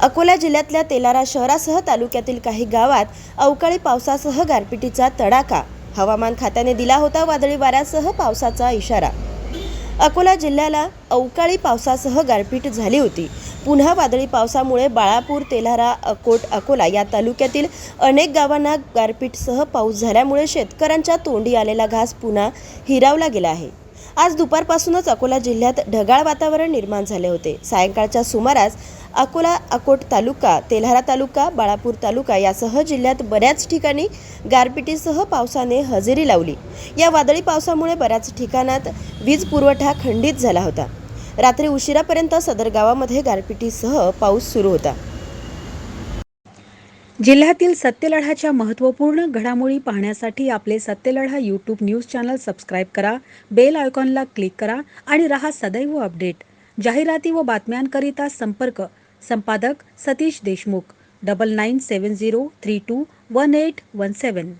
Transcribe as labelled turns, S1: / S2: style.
S1: अकोला जिल्ह्यातल्या तेलारा शहरासह तालुक्यातील काही गावात अवकाळी पावसासह गारपिटीचा तडाखा. हवामान खात्याने दिला होता वादळी वाऱ्यासह पावसाचा इशारा. अकोला जिल्ह्याला अवकाळी पावसासह गारपीट झाली होती. पुन्हा वादळी पावसामुळे बाळापूर, तेल्हारा, अकोट, अकोला या तालुक्यातील अनेक गावांना गारपीटसह पाऊस झाल्यामुळे शेतकऱ्यांच्या तोंडी आलेला घास पुन्हा हिरावला गेला आहे. आज दुपारपासूनच अकोला जिल्ह्यात ढगाळ वातावरण निर्माण झाले होते. सायंकाळच्या सुमारास अकोला, अकोट तालुका, तेल्हारा तालुका, बाळापूर तालुका यासह जिल्ह्यात बऱ्याच ठिकाणी गारपिटीसह पावसाने हजेरी लावली. या वादळी पावसामुळे बऱ्याच ठिकाणात वीज पुरवठा खंडित झाला होता. रात्री उशिरापर्यंत सदर गावामध्ये गारपिटीसह पाऊस सुरू होता.
S2: जिल्ह्यातील सत्यलढाच्या महत्त्वपूर्ण घडामोडी पाहण्यासाठी आपले Satyaladha YouTube news channel subscribe करा, बेल आयकॉनला क्लिक करा आणि रहा सदैव अपडेट. जाहिराती व बातम्यांकरिता संपादक सतीश देशमुख 9970321817.